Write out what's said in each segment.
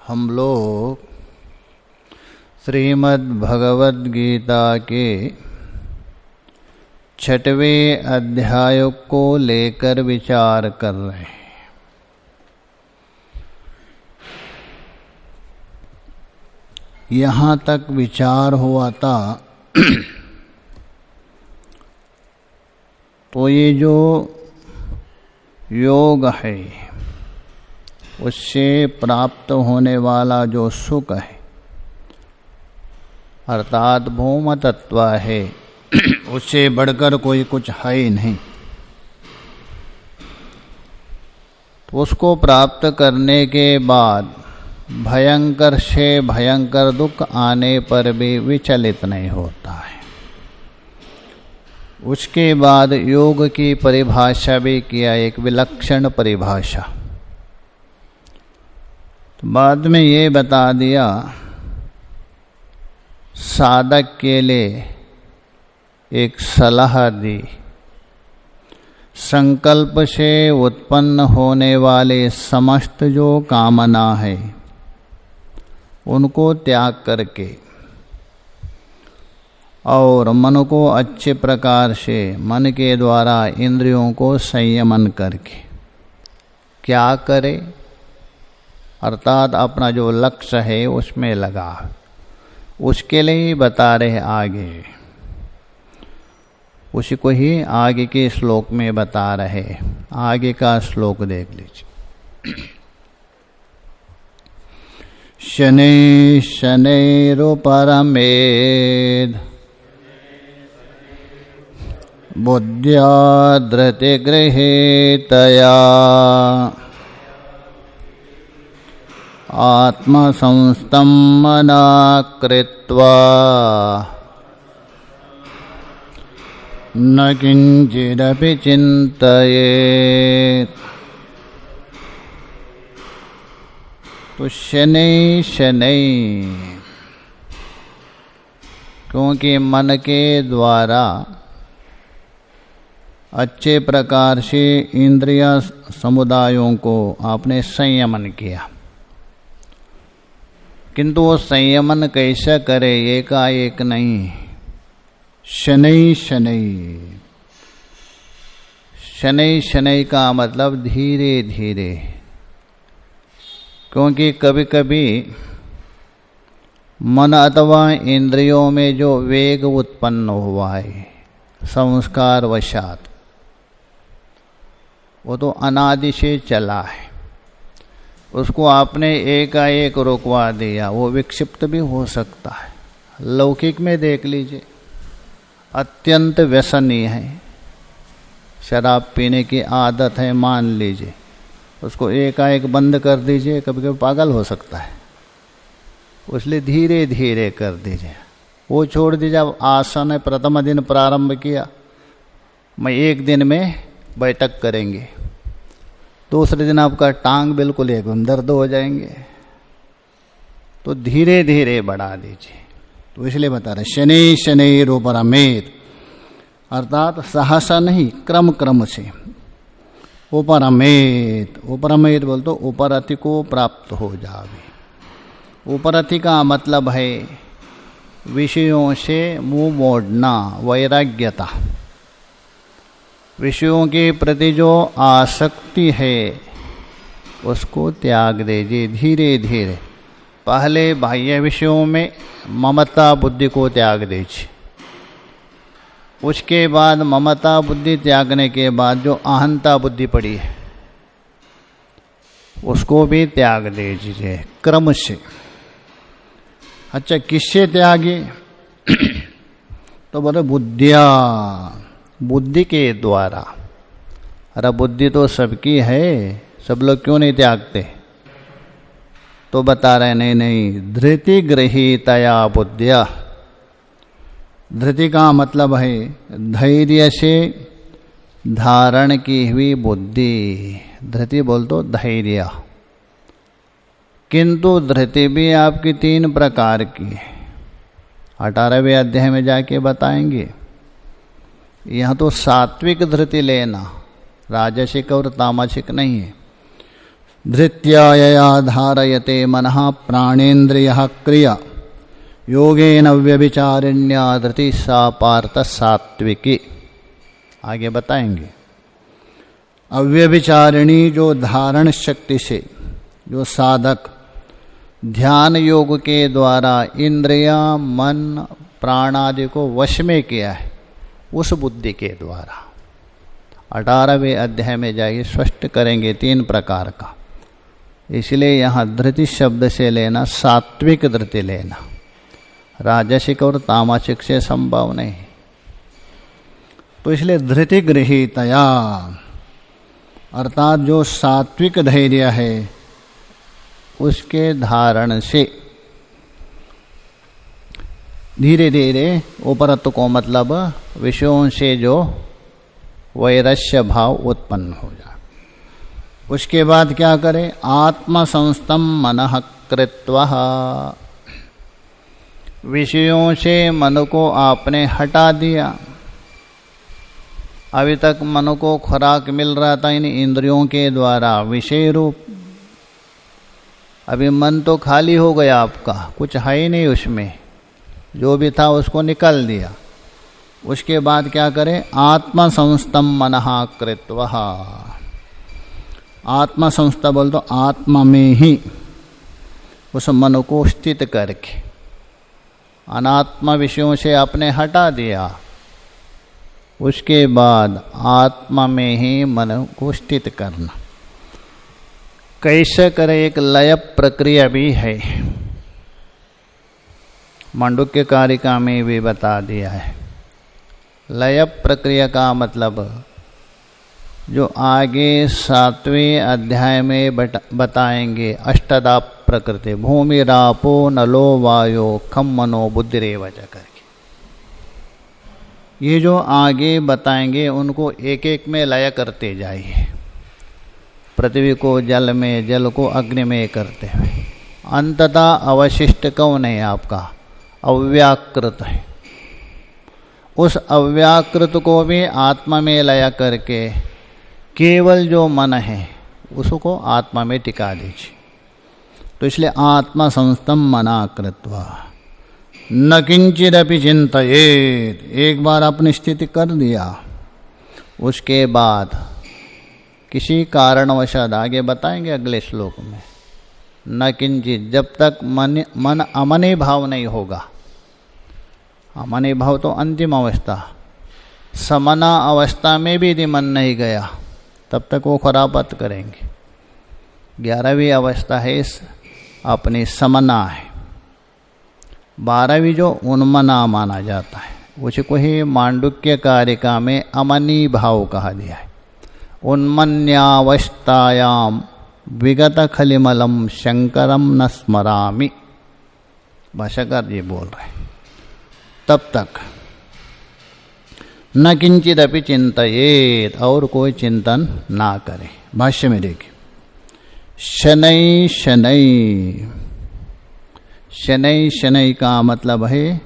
हम लोग श्रीमद् भगवद गीता के 6वें अध्याय को लेकर विचार कर रहे हैं। यहाँ तक विचार हुआ था तो ये जो योग है उससे प्राप्त होने वाला जो सुख है अर्थात भौम तत्व है उससे बढ़कर कोई कुछ है ही नहीं। तो उसको प्राप्त करने के बाद भयंकर से भयंकर दुख आने पर भी विचलित नहीं होता है। उसके बाद योग की परिभाषा भी किया, एक विलक्षण परिभाषा। तो बाद में ये बता दिया साधक के लिए एक सलाह दी, संकल्प से उत्पन्न होने वाले समस्त जो कामना है उनको त्याग करके और मन को अच्छे प्रकार से मन के द्वारा इंद्रियों को संयमन करके क्या करे, अर्थात अपना जो लक्ष्य है उसमें लगा। उसके लिए ही बता रहे आगे, उसी को ही आगे के श्लोक में बता रहे। आगे का श्लोक देख लीजिए। शनै शनैरुपरमेद बुद्ध्या धृतिगृहीतया आत्मसंस्थं मना कृत्वा न किंचिदपि चिन्तयेत्। तो शनै शनै, क्योंकि मन के द्वारा अच्छे प्रकार से इंद्रिय समुदायों को आपने संयमन किया, किंतु वो संयमन कैसा करे, एकाएक नहीं। शनै शनै, शनै शनै का मतलब धीरे धीरे, क्योंकि कभी कभी मन अथवा इंद्रियों में जो वेग उत्पन्न हुआ है संस्कार वशात, वो तो अनादि से चला है। उसको आपने एकाएक रोकवा दिया, वो विक्षिप्त भी हो सकता है। लौकिक में देख लीजिए, अत्यंत व्यसनी है, शराब पीने की आदत है मान लीजिए, उसको एकाएक बंद कर दीजिए, कभी कभी पागल हो सकता है। इसलिए धीरे धीरे कर दीजिए, वो छोड़ दीजिए। अब आसन प्रथम दिन प्रारंभ किया, मैं एक दिन में बैठक करेंगे, दूसरे दिन आपका टांग बिल्कुल एकदम दर्द हो जाएंगे। तो धीरे धीरे बढ़ा दीजिए। तो इसलिए बता रहे शनै शनैरुपरमेद, अर्थात सहसा नहीं, क्रम क्रम से। उपरमेद, उपरमेद बोल तो उपरति को प्राप्त हो जावे। उपरति का मतलब है विषयों से मुंह मोड़ना, वैराग्यता। विषयों के प्रति जो आसक्ति है उसको त्याग दीजिए धीरे धीरे। पहले बाह्य विषयों में ममता बुद्धि को त्याग दीजिए, उसके बाद ममता बुद्धि त्यागने के बाद जो अहंता बुद्धि पड़ी है उसको भी त्याग दीजिए क्रम से। अच्छा, किससे त्यागे? तो बोले बुद्धिया, बुद्धि के द्वारा। अरे बुद्धि तो सबकी है, सब लोग क्यों नहीं त्यागते? तो बता रहे नहीं नहीं, धृति गृहीतया बुद्धिया। धृति का मतलब है धैर्य से धारण की हुई बुद्धि। धृति बोल तो धैर्य, किंतु धृति भी आपकी 3 प्रकार की है। 18वें अध्याय में जाके बताएंगे। यहाँ तो सात्विक धृति लेना, राजसिक और तामसिक नहीं है। धृत्यायया धारयते मनः प्राणेन्द्रियः क्रिया योगेन व्यभिचारिण्या धृति सा पार्थ सात्विकी। आगे बताएंगे। अव्यभिचारिणी जो धारण शक्ति से, जो साधक ध्यान योग के द्वारा इंद्रिया मन प्राण आदि को वश में किया है, उस बुद्धि के द्वारा 18वें अध्याय में जाइए, स्पष्ट करेंगे 3 प्रकार का। इसलिए यहाँ धृति शब्द से लेना सात्विक धृति लेना, राजसिक और तामसिक से संभव नहीं। तो इसलिए धृति गृहीतया अर्थात जो सात्विक धैर्य है उसके धारण से धीरे धीरे उपरत को मतलब विषयों से जो वैरस्य भाव उत्पन्न हो जाए। उसके बाद क्या करें? आत्मसंस्थम मनः कृत्वा, विषयों से मन को आपने हटा दिया। अभी तक मन को खुराक मिल रहा था इन इंद्रियों के द्वारा विषय रूप, अभी मन तो खाली हो गया आपका, कुछ है ही नहीं उसमें, जो भी था उसको निकाल दिया। उसके बाद क्या करें? आत्मसंस्थम मनः कृत्वा, आत्मसंस्था बोल तो आत्मा में ही उस मन को स्थित करके अनात्मा विषयों से आपने हटा दिया। उसके बाद आत्मा में ही मन को स्थित करना कैसे करे? एक लय प्रक्रिया भी है, मांडुक्य कारिका में भी बता दिया है। लय प्रक्रिया का मतलब जो आगे 7वें अध्याय में बताएंगे, अष्टदा प्रकृति भूमि रापो नलो वायो खम मनो बुद्धिरेव च करके, ये जो आगे बताएंगे उनको एक एक में लय करते जाइए। पृथ्वी को जल में, जल को अग्नि में करते हुए अंततः अवशिष्ट कौन है? आपका अव्याकृत है। उस अव्याकृत को भी आत्मा में लय करके केवल जो मन है उसको आत्मा में टिका दीजिए। तो इसलिए आत्मा संस्थम मना कृत्वा न किंचिदपि चिंतयेत, एक बार अपनी स्थिति कर दिया। उसके बाद किसी कारणवशात, आगे बताएंगे अगले श्लोक में, न किंचित, जब तक मन अमने भाव नहीं होगा। अमने भाव तो अंतिम अवस्था, समना अवस्था में भी यदि मन नहीं गया तब तक वो खराबत करेंगे। 11वीं अवस्था है अपनी समना है, 12वीं जो उन्मना माना जाता है, उसको ही मांडुक्य कारिका में अमनी भाव कहा दिया है। उन्मन्यावस्थायाम विगत खलिमलम शंकरम न स्मरामि, भाष्यकार जी बोल रहे हैं। तब तक न किंचिदपि चिंतयेत, और कोई चिंतन ना करे। भाष्य में देखिए, शनै शनै, शनै शनै का मतलब है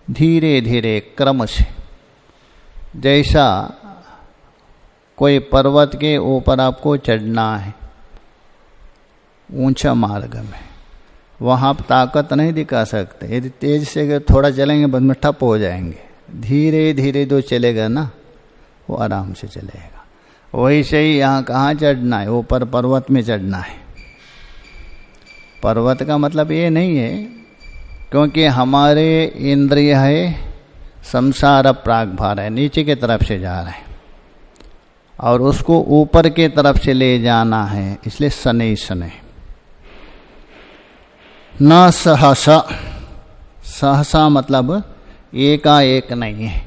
धीरे धीरे क्रम से। जैसा कोई पर्वत के ऊपर आपको चढ़ना है ऊंचा मार्ग में, वहाँ आप ताकत नहीं दिखा सकते। यदि तेज से थोड़ा चलेंगे बाद में ठप हो जाएंगे। धीरे धीरे जो चलेगा ना वो आराम से चलेगा। वही से ही यहाँ कहाँ चढ़ना है? ऊपर पर्वत में चढ़ना है। पर्वत का मतलब ये नहीं है, क्योंकि हमारे इंद्रिय है संसार प्रागभार है, नीचे की तरफ से जा रहा है और उसको ऊपर के तरफ से ले जाना है, इसलिए शनै शनै। न सहसा, सहसा मतलब एकाएक नहीं है,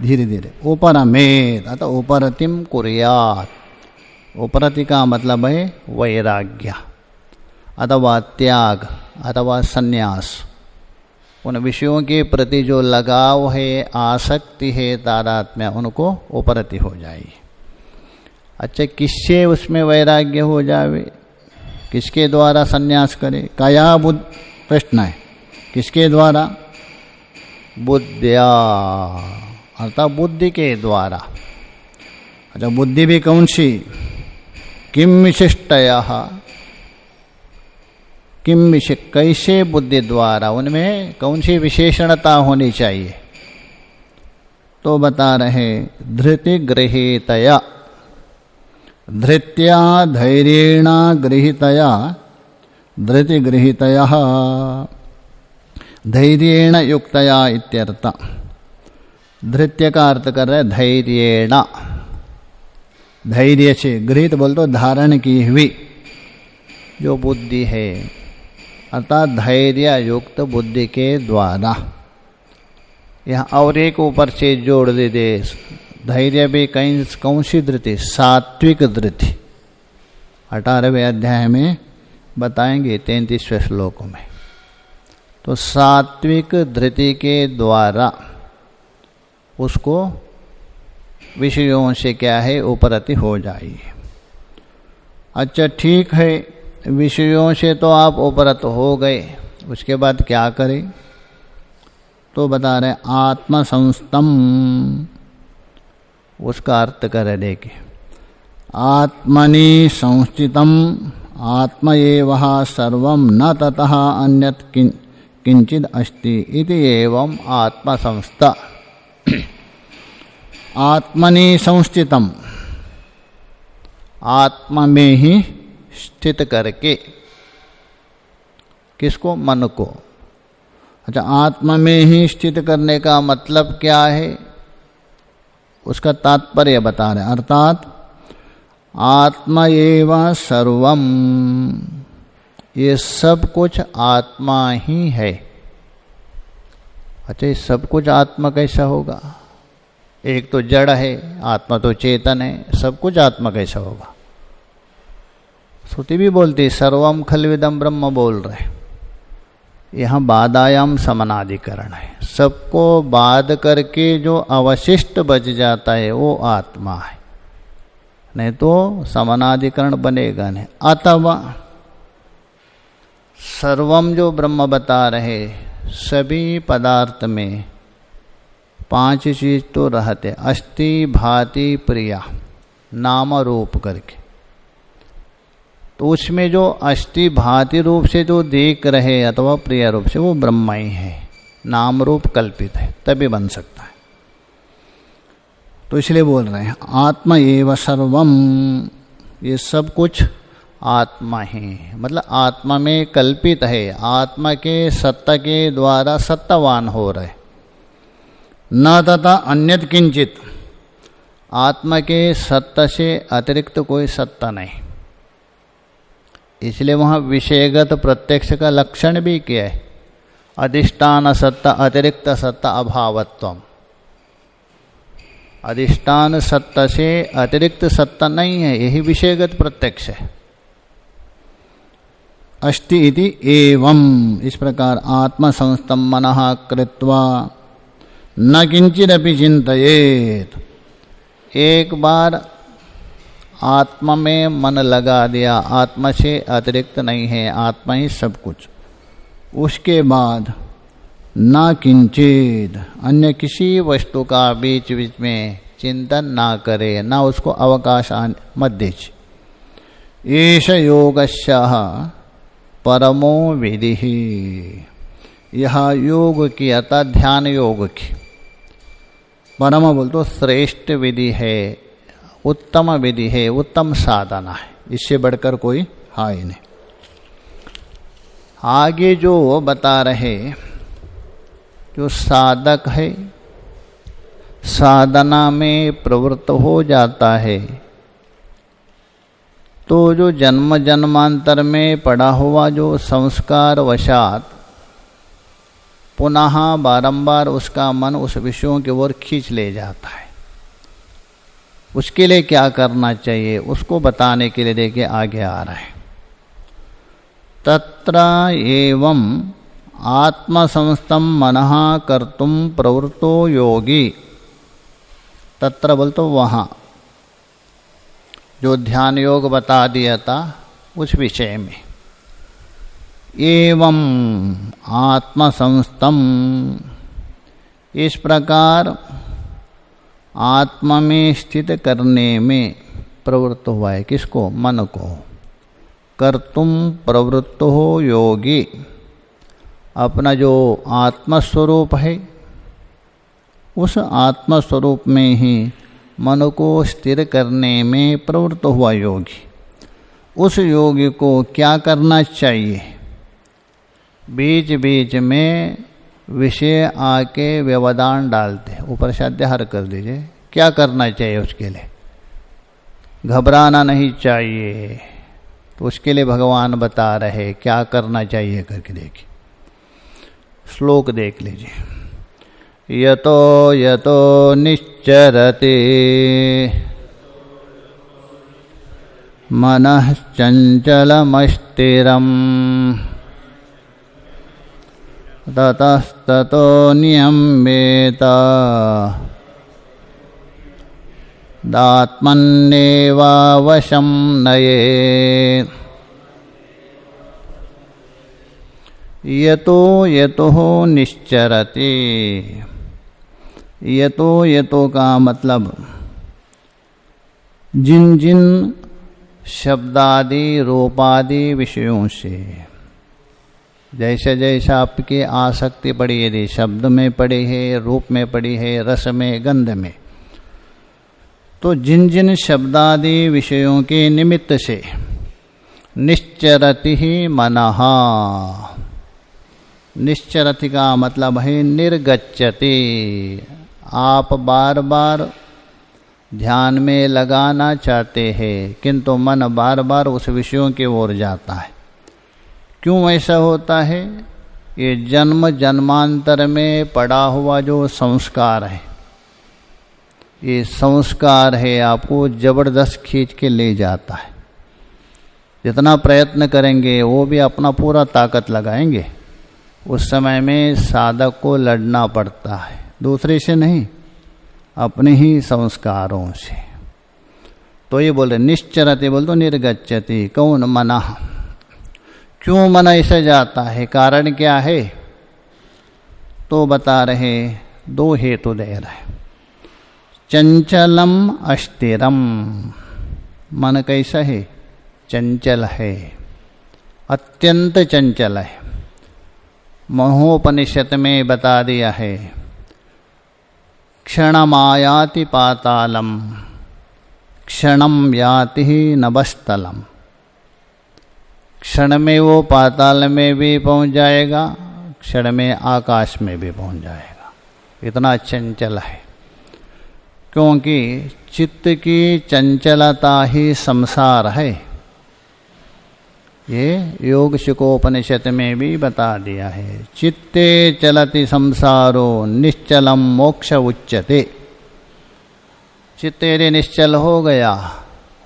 धीरे धीरे। उपरमेत अतः उपरतिम कुर्यात, उपरति का मतलब है वैराग्य अथवा त्याग अथवा संन्यास। उन विषयों के प्रति जो लगाव है, आसक्ति है, तादात्म्य, उनको उपरति हो जाए। अच्छा, किससे उसमें वैराग्य हो जावे? किसके द्वारा संन्यास करे? काया बुद्ध, प्रश्न है, किसके द्वारा? बुद्धिया, अर्थात बुद्धि के द्वारा। अच्छा, बुद्धि भी कौन सी? किम विशिष्टयः, कैसे बुद्धि द्वारा, उनमें कौन सी विशेषणता होनी चाहिए? तो बता रहे धृति गृहीतया, धृत्या धैर्येण गृहीतया, धृति गृहीतयः धैर्येण युक्तया इत्यर्थ। धृत्य का अर्थ कर रहे धैर्येण, धैर्य से, गृहीत बोल तो धारण की हुई जो बुद्धि है, अर्थात धैर्य युक्त बुद्धि के द्वारा। यहाँ और एक ऊपर से जोड़ दे, धैर्य भी कहीं कौन सी धृति? सात्विक धृति। 18वें अध्याय में बताएंगे 33वें श्लोक में। तो सात्विक धृति के द्वारा उसको विषयों से क्या है? उपरति हो जाइए। अच्छा ठीक है, विषयों से तो आप उपरत हो गए, उसके बाद क्या करें? तो बता रहे आत्मसंस्तम, उसका अर्थ कर देखिए, आत्मनि संस्थितम आत्म एव सर्वं न ततः अन्यत् किंचिद अस्ति इति एवं आत्मसंस्थ। आत्मनि संस्थितम, आत्मा में ही स्थित करके, किसको? मन को। अच्छा, आत्मा में ही स्थित करने का मतलब क्या है? उसका तात्पर्य बता रहे, अर्थात आत्मा एव सर्वम, ये सब कुछ आत्मा ही है। अच्छा, ये सब कुछ आत्मा कैसा होगा? एक तो जड़ है, आत्मा तो चेतन है, सब कुछ आत्मा कैसा होगा? श्रुति भी बोलती सर्वम खलविदम ब्रह्म बोल रहे। यहाँ बाधायाम समनाधिकरण है, सबको बाध करके जो अवशिष्ट बच जाता है वो आत्मा है, नहीं तो समनाधिकरण बनेगा नहीं। अथवा सर्वम जो ब्रह्म बता रहे, सभी पदार्थ में 5 चीज तो रहते, अस्ति भाति प्रिया, नाम रूप करके। तो उसमें जो अस्ति भाति रूप से जो देख रहे अथवा प्रिय रूप से, वो ब्रह्म ही है, नाम रूप कल्पित है, तभी बन सकता है। तो इसलिए बोल रहे हैं आत्मा एव सर्वम, ये सब कुछ आत्मा ही, मतलब आत्मा में कल्पित है, आत्मा के सत्ता के द्वारा सत्तावान हो रहे, न तथा अन्यत किंचित, आत्मा के सत्ता से अतिरिक्त कोई सत्ता नहीं। इसलिए वहाँ विषयगत प्रत्यक्ष का लक्षण भी किया है, अधिष्ठान सत्ता अतिरिक्त सत्ता अभावत्वम। अधिष्ठान सत्ता से अतिरिक्त सत्ता नहीं है, यही विषयगत प्रत्यक्ष है। अस्ति इति एवं, इस प्रकार आत्म संस्तम मनः कृत्वा न किंचिदपि चिंतयेत। एक बार आत्मा में मन लगा दिया, आत्मा से अतिरिक्त नहीं है, आत्मा ही सब कुछ, उसके बाद ना किंचित, अन्य किसी वस्तु का बीच बीच में चिंतन ना करे, ना उसको अवकाश मत दीजिए। एष योगस्यः परमो विधि, यह योग की अर्थात ध्यान योग की, परम बोल तो श्रेष्ठ विधि है, उत्तम विधि है, उत्तम साधना है, इससे बढ़कर कोई है ही नहीं। आगे जो बता रहे, जो साधक है साधना में प्रवृत्त हो जाता है, तो जो जन्म जन्मांतर में पड़ा हुआ जो संस्कार वशात पुनः बारंबार उसका मन उस विषयों की ओर खींच ले जाता है, उसके लिए क्या करना चाहिए उसको बताने के लिए देखिए आगे आ रहा है। तत्र एवं आत्मसंस्थम मनः कर्तुम प्रवृत्तो योगी, तत्र बोल तो वहाँ जो ध्यान योग बता दिया था उस विषय में, एवं आत्मसंस्थम, इस प्रकार आत्मा में स्थित करने में प्रवृत्त हुआ है। किसको? मन को। कर्तुम प्रवृत्त हो योगी, अपना जो आत्मस्वरूप है उस आत्मस्वरूप में ही मन को स्थिर करने में प्रवृत्त हुआ योगी। उस योगी को क्या करना चाहिए? बीच बीच में विषय आके व्यवधान डालते, ऊपर से अध्याहार कर दीजिए। क्या करना चाहिए उसके लिए? घबराना नहीं चाहिए। तो उसके लिए भगवान बता रहे क्या करना चाहिए करके देखिए। श्लोक देख लीजिए। यतो यतो निश्चरति मनः चंचलमस्थिरम् ततस्ततो नियम्येत दात्मन्नेवावशं नयेत्। यतो यतो निश्चरति। यतो यतो का मतलब जिन जिन शब्दादि रूपादि विषयों से जैसे जैसा आपकी आसक्ति पड़ी, यदि शब्द में पड़ी है, रूप में पड़ी है, रस में, गंध में, तो जिन जिन शब्दादि विषयों के निमित्त से निश्चरति ही मनः। निश्चरति का मतलब है निर्गच्छति। आप बार बार ध्यान में लगाना चाहते हैं किंतु मन बार बार उस विषयों की ओर जाता है। क्यों ऐसा होता है? ये जन्म जन्मांतर में पड़ा हुआ जो संस्कार है, ये संस्कार है आपको जबरदस्त खींच के ले जाता है। जितना प्रयत्न करेंगे वो भी अपना पूरा ताकत लगाएंगे, उस समय में साधक को लड़ना पड़ता है, दूसरे से नहीं, अपने ही संस्कारों से। तो ये बोल रहे निश्चरति, बोल तो निर्गच्छति। कौन? मनः। क्यों मन ऐसे जाता है? कारण क्या है? तो बता रहे, दो हेतु दे रहे। चंचलम अस्थिरम, मन कैसा है? चंचल है, अत्यंत चंचल है। महोपनिषद में बता दिया है, क्षणमायाति पातालम क्षणम याति नभस्थलम। क्षण में वो पाताल में भी पहुंच जाएगा, क्षण में आकाश में भी पहुंच जाएगा। इतना चंचल है, क्योंकि चित्त की चंचलता ही संसार है। ये योग शिकोपनिषद में भी बता दिया है। चित्ते चलति संसारो निश्चलम मोक्ष उच्यते। चित्त यदि निश्चल हो गया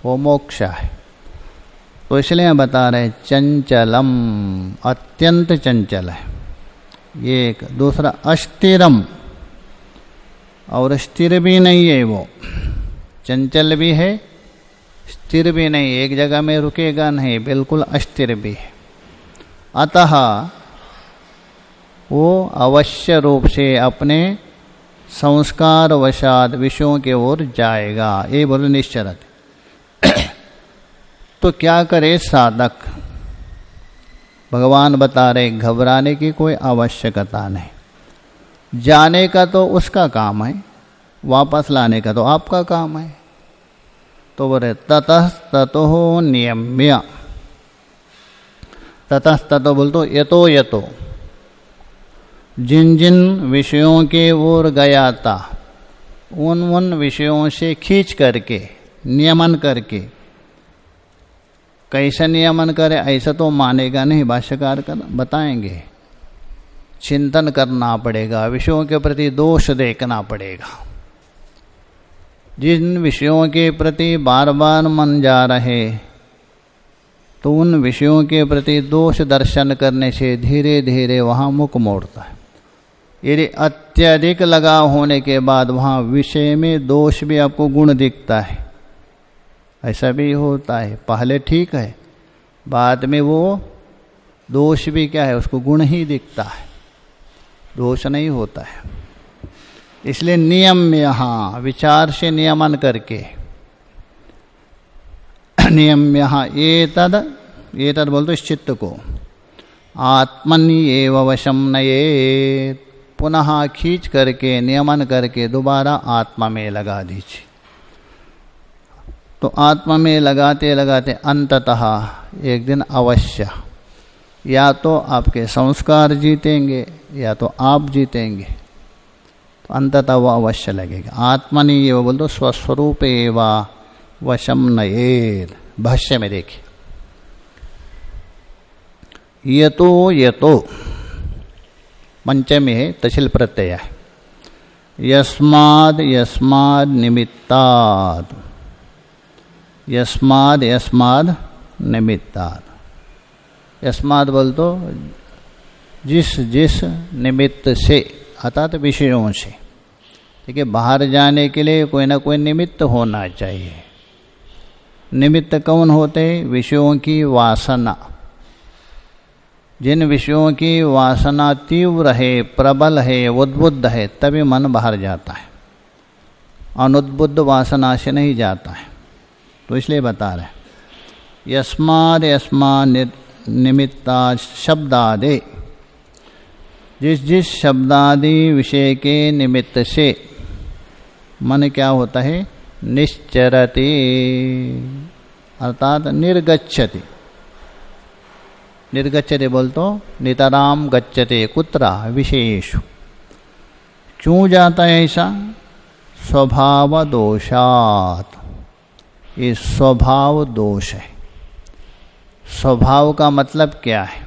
वो मोक्ष है। तो इसलिए बता रहे चंचलम, अत्यंत चंचल है। ये एक। दूसरा अस्थिरम, और स्थिर भी नहीं है वो, चंचल भी है, स्थिर भी नहीं, एक जगह में रुकेगा नहीं, बिल्कुल अस्थिर भी है। अतः वो अवश्य रूप से अपने संस्कार वशाद विषयों के ओर जाएगा। ये बोले निश्चरत। तो क्या करे साधक? भगवान बता रहे घबराने की कोई आवश्यकता नहीं। जाने का तो उसका काम है, वापस लाने का तो आपका काम है। तो बोले ततः ततो नियम्य। ततः ततो बोल तो यतो यतो, जिन जिन विषयों के ओर गया था उन उन विषयों से खींच करके नियमन करके। कैसे नियमन करे ऐसा तो मानेगा नहीं, भाष्यकार कर बताएंगे। चिंतन करना पड़ेगा, विषयों के प्रति दोष देखना पड़ेगा। जिन विषयों के प्रति बार बार मन जा रहे तो उन विषयों के प्रति दोष दर्शन करने से धीरे धीरे वहाँ मुख मोड़ता है। यदि अत्यधिक लगाव होने के बाद वहाँ विषय में दोष भी आपको गुण दिखता है, ऐसा भी होता है। पहले ठीक है, बाद में वो दोष भी क्या है, उसको गुण ही दिखता है, दोष नहीं होता है। इसलिए नियम में यहाँ विचार से नियमन करके नियम्य एतद बोल दो इस चित्त को, आत्मनि एव वशम नयेत, पुनः खींच करके नियमन करके दोबारा आत्मा में लगा दीजिए। तो आत्मा में लगाते लगाते अंततः एक दिन अवश्य या तो आपके संस्कार जीतेंगे या तो आप जीतेंगे, तो अंततः वह अवश्य लगेगा। आत्मनि एव बोल दो स्वस्वरूप एव वशम नयेत। भाष्य में देखिए, यतो पंचमी है, तशिल प्रत्यय है। यस्माद निमित्ताद, यस्माद निमित्ताद। यस्माद बोल तो जिस निमित्त से, अर्थात विषयों से। ठीक है, बाहर जाने के लिए कोई ना कोई निमित्त होना चाहिए। निमित्त कौन होते? विषयों की वासना। जिन विषयों की वासना तीव्र है, प्रबल है, उद्बुद्ध है, तभी मन बाहर जाता है। अनुद्बुद्ध वासना से नहीं जाता है। तो इसलिए बता रहे यस्माद निमित्ता शब्दादे, जिस शब्दादि विषय के निमित्त से मन क्या होता है? निश्चरति, अर्थात निर्गच्छति। निर्गच्छते बोल तो नितराम गच्छते, कुत्र? विशेषु। क्यों जाता है ऐसा? स्वभाव दोषात। ये स्वभाव दोष है। स्वभाव का मतलब क्या है?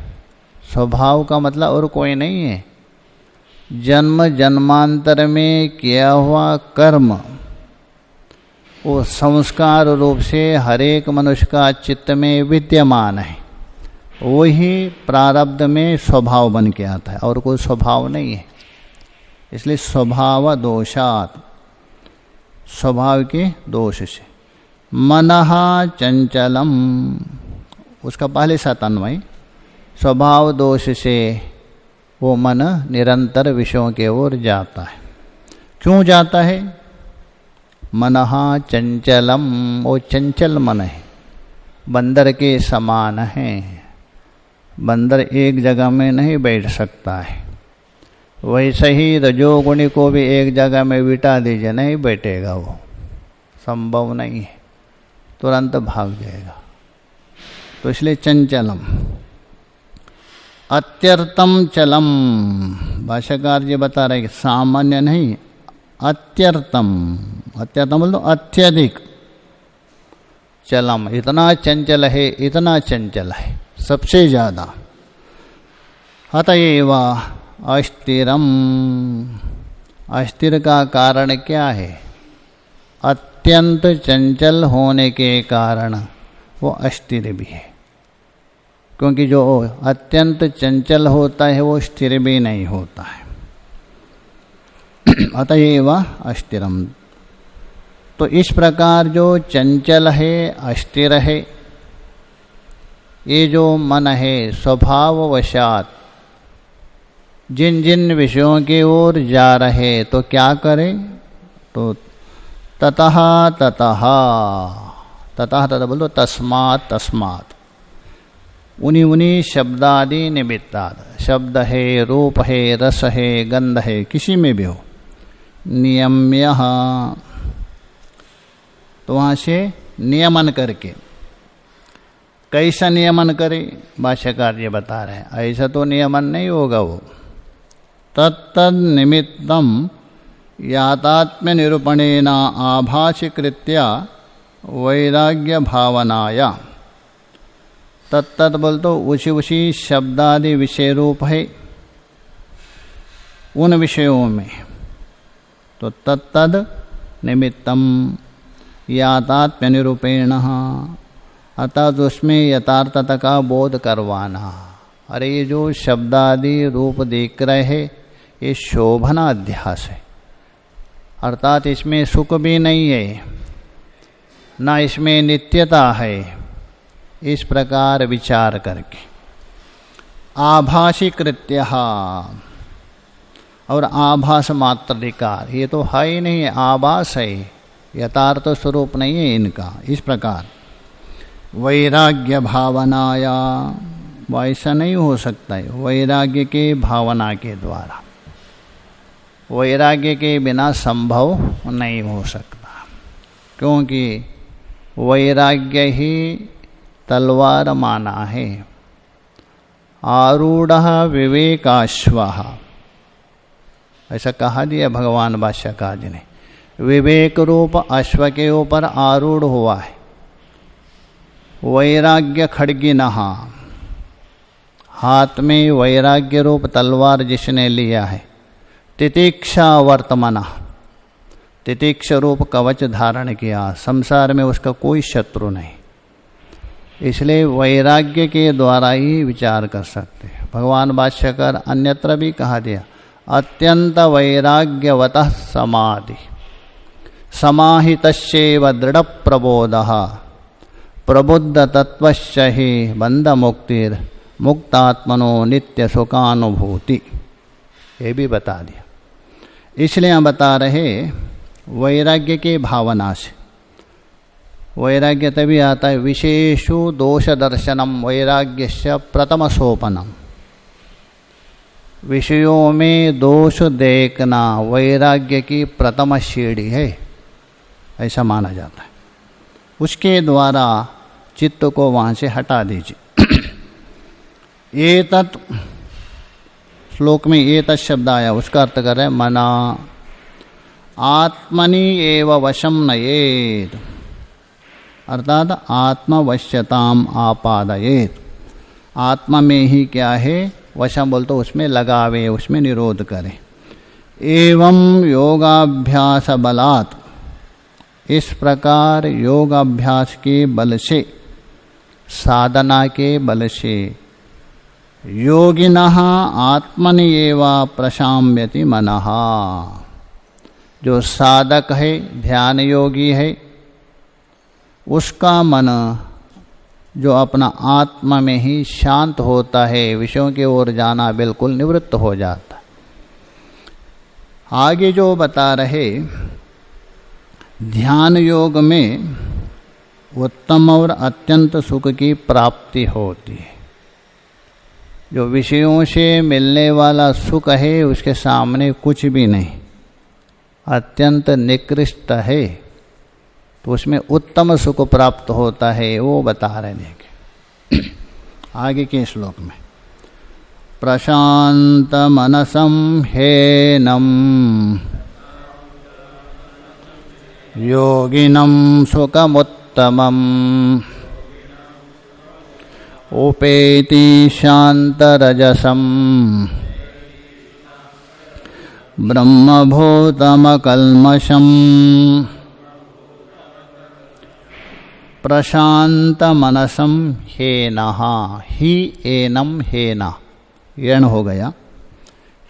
स्वभाव का मतलब और कोई नहीं है, जन्म जन्मांतर में किया हुआ कर्म वो संस्कार रूप से हर एक मनुष्य का चित्त में विद्यमान है। वही प्रारब्ध में स्वभाव बन के आता है, और कोई स्वभाव नहीं है। इसलिए स्वभाव दोषात, स्वभाव के दोष से। मनः चंचलम, उसका पहले साथ अन्वय, स्वभाव दोष से वो मन निरंतर विषयों के ओर जाता है। क्यों जाता है? मनः चंचलम, वो चंचल मन है, बंदर के समान है। बंदर एक जगह में नहीं बैठ सकता है। वैसे ही रजोगुणी को भी एक जगह में बिठा दीजिए, नहीं बैठेगा, वो संभव नहीं है, तुरंत भाग जाएगा। तो इसलिए चंचलम। अत्यर्थम चलम, भाष्यकार जी बता रहे कि सामान्य नहीं, अत्यर्थम। अत्यर्थम बोल दो अत्यधिक। चलम, इतना चंचल है, इतना चंचल है, सबसे ज्यादा। अतएव अस्थिरम, अस्थिर का कारण क्या है? अत्यंत चंचल होने के कारण वो अस्थिर भी है। क्योंकि जो अत्यंत चंचल होता है वो स्थिर भी नहीं होता है। अतएव अस्थिरम। तो इस प्रकार जो चंचल है, अस्थिर है, ये जो मन है स्वभाववशात जिन जिन विषयों की ओर जा रहे, तो क्या करे? तो ततः बोलो तस्मात्, उन्हीं शब्दादि निमित्ताद। शब्द है, रूप है, रस है, गंध है, किसी में भी हो, नियम्य, तो वहाँ से नियमन करके। कैसा नियमन करे? भाष्यकार ये बता रहे हैं, ऐसा तो नियमन नहीं होगा। वो तत्तद निमित्तम यातात्म्य निरूपणेन आभासीकृत्य वैराग्य भावनाया। तत्तद बोल तो उसी शब्दादि विषय रूप है उन विषयों में। तो तत्तद निमित्तम यातात्म्य निरूपेण, अर्थात उसमें यथार्थता का बोध करवाना। अरे ये जो शब्दादि रूप देख रहे हैं, ये शोभना अध्यास है, अर्थात इसमें सुख भी नहीं है, ना इसमें नित्यता है। इस प्रकार विचार करके आभासी कृत्य, और आभास मात्राधिकार, ये तो है ही नहीं, आभास है, यथार्थ स्वरूप नहीं है इनका। इस प्रकार वैराग्य भावनाया, वो ऐसा नहीं हो सकता है वैराग्य के भावना के द्वारा। वैराग्य के बिना संभव नहीं हो सकता, क्योंकि वैराग्य ही तलवार माना है। आरूढ़ विवेकाश्वः, ऐसा कहा दिया भगवान भाष्यकार जी ने। विवेक रूप अश्व के ऊपर आरूढ़ हुआ है। वैराग्य खड्गिनः, हाथ में वैराग्य रूप तलवार जिसने लिया है। तितिक्षा वर्तमनः, तितिक्ष रूप कवच धारण किया, संसार में उसका कोई शत्रु नहीं। इसलिए वैराग्य के द्वारा ही विचार कर सकते हैं। भगवान भाष्यकार अन्यत्र भी कहा दिया, अत्यंत वैराग्यवतः समाधि समाहितस्यैव दृढ़ प्रबोधः प्रबुद्ध तत्वश्च हि बंध मुक्तिर मुक्तात्मनो नित्य सुखानुभूति। ये भी बता दिया। इसलिए हम बता रहे वैराग्य के भावना से। वैराग्य तभी आता है विशेषु दोष दर्शनम वैराग्यस्य प्रथम सोपनम। विषयों में दोष देखना वैराग्य की प्रथम सीढ़ी है, ऐसा माना जाता है। उसके द्वारा चित्त को वहाँ से हटा दीजिए। एतत् श्लोक में एतत् शब्द आया, उसका अर्थ कर रहे हैं मना आत्मनि एव वशम नयेत, अर्थात आत्मवश्यताम आपादयेत। आत्मा में ही क्या है वशम बोल, तो उसमें लगावे, उसमें निरोध करे। एवं योगाभ्यास बलात्, इस प्रकार योगाभ्यास के बल से, साधना के बल से योगिनः आत्मनि एव प्रशाम्यति मनः, जो साधक है ध्यान योगी है उसका मन जो अपना आत्मा में ही शांत होता है, विषयों की ओर जाना बिल्कुल निवृत्त हो जाता। आगे जो बता रहे ध्यान योग में उत्तम और अत्यंत सुख की प्राप्ति होती है। जो विषयों से मिलने वाला सुख है उसके सामने कुछ भी नहीं, अत्यंत निकृष्ट है, तो उसमें उत्तम सुख प्राप्त होता है, वो बता रहे देखें आगे के श्लोक में। प्रशांत मनसम हेनम योगिनम सुखमुत्तमम् उपेति शांतरजसम ब्रह्मभूतमकल्मषम्। प्रशांत मनसम हेनः, ही एनम हेना, यण हो गया।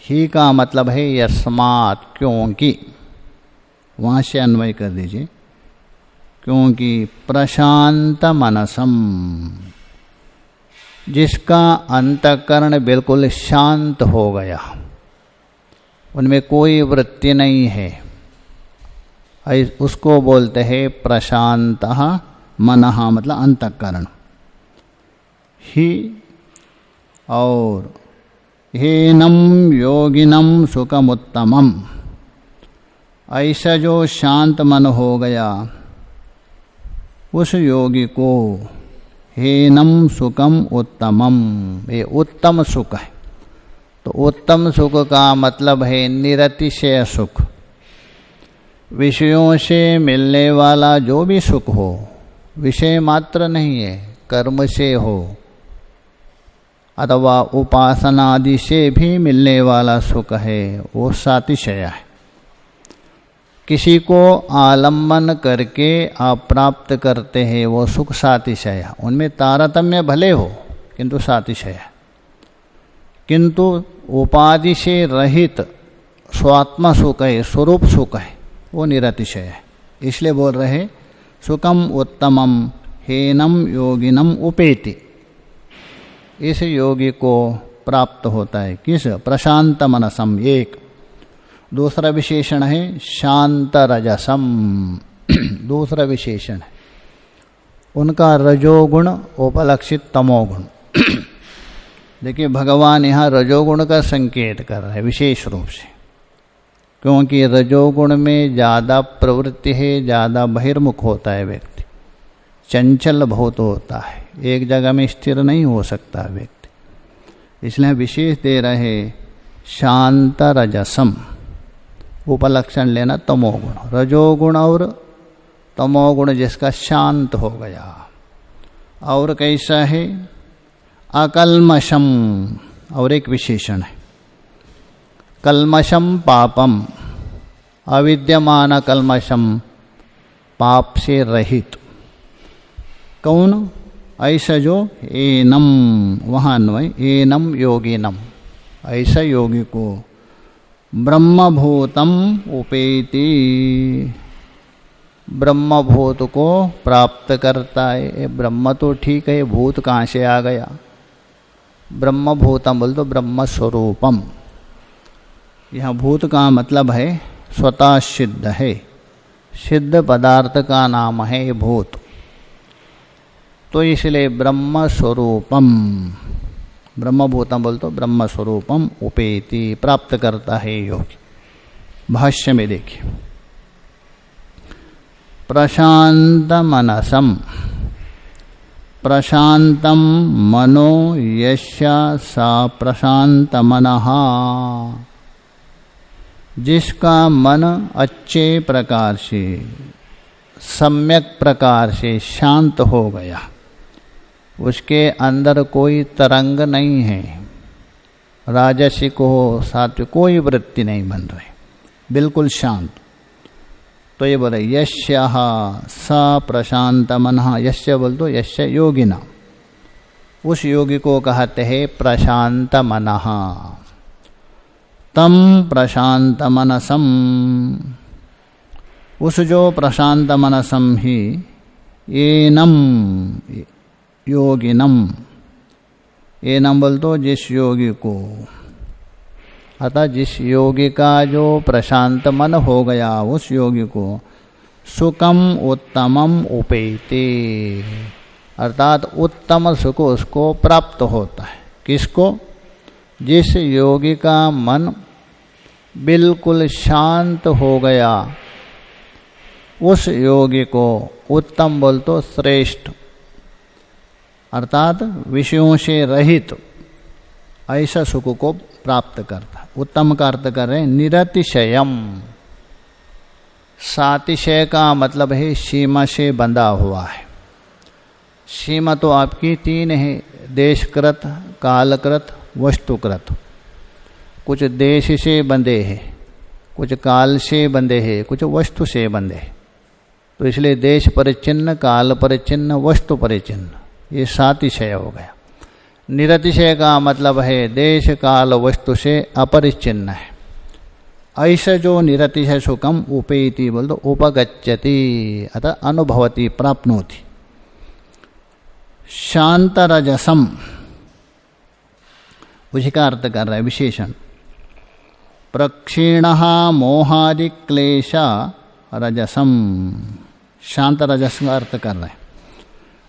ही का मतलब है यस्मात्, क्योंकि, वहाँ से अन्वय कर दीजिए, क्योंकि प्रशांत मनसम, जिसका अंतःकरण बिल्कुल शांत हो गया, उनमें कोई वृत्ति नहीं है, उसको बोलते हैं प्रशांतः मनः, मतलब अंतःकरण। ही और हेनम योगिनम सुखमुत्तमम्, ऐसा जो शांत मन हो गया उस योगी को हेनम सुखम उत्तमम, ये उत्तम सुख है। तो उत्तम सुख का मतलब है निरतिशय सुख। विषयों से मिलने वाला जो भी सुख हो, विषय मात्र नहीं है, कर्म से हो अथवा उपासना आदि से भी मिलने वाला सुख है, वो सातिशय है। किसी को आलम्बन करके आप प्राप्त करते हैं वो सुख सातिशय, उनमें तारतम्य भले हो किंतु सातिशय है। किंतु उपाधि से रहित स्वात्म सुख है, स्वरूप सुख है, वो निरतिशय है। इसलिए बोल रहे सुखम उत्तमम हेनम योगिनम उपेति, इस योगी को प्राप्त होता है। किस? प्रशांत मनसम, एक। दूसरा विशेषण है शांत रजसम, दूसरा विशेषण है। उनका रजोगुण उपलक्षित तमोगुण। देखिए भगवान यहाँ रजोगुण का संकेत कर रहे हैं विशेष रूप से, क्योंकि रजोगुण में ज़्यादा प्रवृत्ति है, ज़्यादा बहिर्मुख होता है व्यक्ति, चंचल बहुत होता है, एक जगह में स्थिर नहीं हो सकता व्यक्ति। इसलिए विशेष दे रहे शांत रजसम, उपलक्षण लेना तमोगुण। रजोगुण और तमोगुण जिसका शांत हो गया। और कैसा है? अकल्मषम, और एक विशेषण है कल्मषम पापम, अविद्यमान कल्मषम, पाप से रहित। कौन? ऐसा जो एनम, वहाँ अन्वय एनम योगिनम, ऐसा योगी को ब्रह्मभूतम उपेति, ब्रह्मभूत को प्राप्त करता है। ब्रह्म तो ठीक है, भूत कहाँ से आ गया? ब्रह्मभूतम बोल तो ब्रह्म स्वरूपम। यहाँ भूत का मतलब है स्वतः सिद्ध है, सिद्ध पदार्थ का नाम है ये भूत। तो इसलिए ब्रह्म स्वरूपम, ब्रह्मभूतम बोल तो ब्रह्म स्वरूपम उपेति, प्राप्त करता है योगी। भाष्य में देखिए, प्रशांत मनसम, प्रशांतम मनो यस्या सा प्रशांत मनः, जिसका मन अच्छे प्रकार से, सम्यक प्रकार से शांत हो गया, उसके अंदर कोई तरंग नहीं है, राजसिक हो सात्विक कोई वृत्ति नहीं बन रही, बिल्कुल शांत। तो ये बोले यस्य स प्रशांत मनः, यस्य बोल तो यस्य योगिना, उस योगी को कहते हैं प्रशांत मनः। तम प्रशांत मनसम, उस जो प्रशांत मनसम ही एनम योगिनम, एनम बोल तो जिस योगी को, अतः जिस योगी का जो प्रशांत मन हो गया उस योगी को सुखम उत्तमम उपेते, अर्थात उत्तम सुख उसको प्राप्त होता है। किसको? जिस योगी का मन बिल्कुल शांत हो गया उस योगी को उत्तम बोल तो श्रेष्ठ, अर्थात विषयों से रहित ऐसा सुख को प्राप्त करता। उत्तम का अर्थ कर रहे निरतिशयम, सातिशय का मतलब है सीमा से बंधा हुआ है। सीमा तो आपकी तीन है, देशकृत, कालकृत, वस्तुकृत। कुछ देश से बंधे हैं, कुछ काल से बंधे हैं, कुछ वस्तु से बंधे हैं। तो इसलिए देश परिचिन्न, काल परिचिन्न, वस्तु परिचिन्न, ये सातिशय हो गया। निरतिशय का मतलब है देश काल वस्तु से अपरिचिन्न है। ऐसा जो निरतिशय सुखम उपेति बोल दो उपगच्छति, अतः अनुभवती, प्राप्नोति। शांत रजसम, उसी का अर्थ कर रहा है विशेषण। प्रक्षीण मोहादि क्लेश रजसम, शांत रजस का अर्थ कर रहे हैं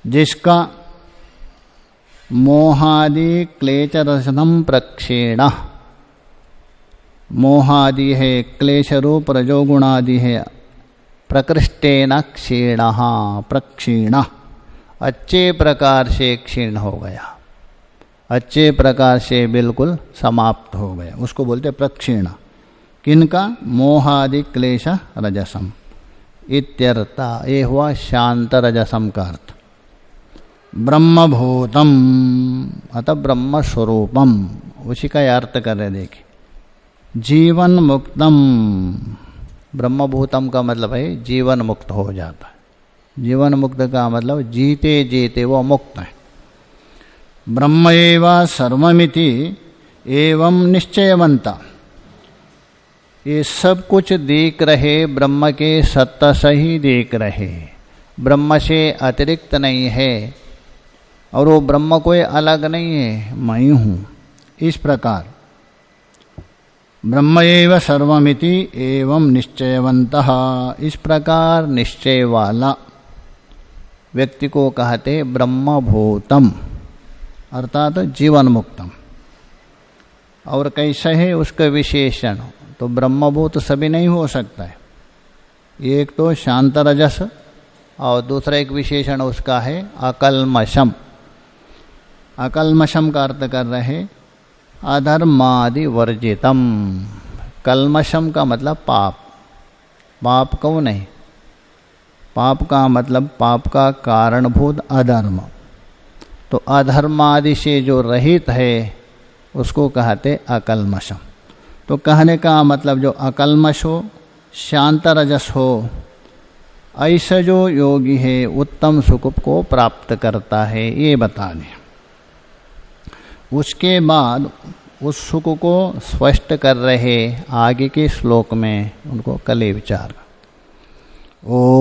जिसका मोहादि क्लेश रजसम प्रक्षीण, मोहादि है क्लेश रूप, रजोगुणादि है प्रकृष्टेन क्षीण, प्रक्षीण, अच्छे प्रकार से क्षीण हो गया, अच्छे प्रकार से बिल्कुल समाप्त हो गया, उसको बोलते प्रक्षीण। किनका? मोहादि क्लेश रजसम इत्यर्था, ये हुआ शांत रजसम का अर्थ। ब्रह्मभूतम, अतः ब्रह्म स्वरूपम, उसी का अर्थ कर रहे। देखिए, जीवन मुक्तम, ब्रह्मभूतम का मतलब है जीवन मुक्त हो जाता है। जीवन मुक्त का मतलब जीते जीते वो मुक्त है। ब्रह्म एव सर्वमिति एवं निश्चयवंता, ये सब कुछ देख रहे, ब्रह्म के सत्ता से ही देख रहे, ब्रह्म से अतिरिक्त नहीं है, और वो ब्रह्म कोई अलग नहीं है, मैं ही हूँ। इस प्रकार ब्रह्म एव सर्वमिति एवं निश्चयवंतः, इस प्रकार निश्चय वाला व्यक्ति को कहते ब्रह्मभूतम, अर्थात जीवन मुक्तम। और कैसे है उसका विशेषण, तो ब्रह्मभूत सभी नहीं हो सकता है। एक तो शांत रजस और दूसरा एक विशेषण उसका है अकल्मषम। अकल्मषम का अर्थ कर रहे अधर्मादि वर्जितम। कल्मषम का मतलब पाप, पाप कौन है? पाप का मतलब पाप का कारणभूत अधर्म। तो अधर्मादि से जो रहित है उसको कहते अकल्मषम। तो कहने का मतलब जो अकल्मष हो, शांत रजस हो, ऐसा जो योगी है उत्तम सुख को प्राप्त करता है, ये बता दें। उसके बाद उस सुख को स्पष्ट कर रहे आगे के श्लोक में, उनको कल विचार। ओ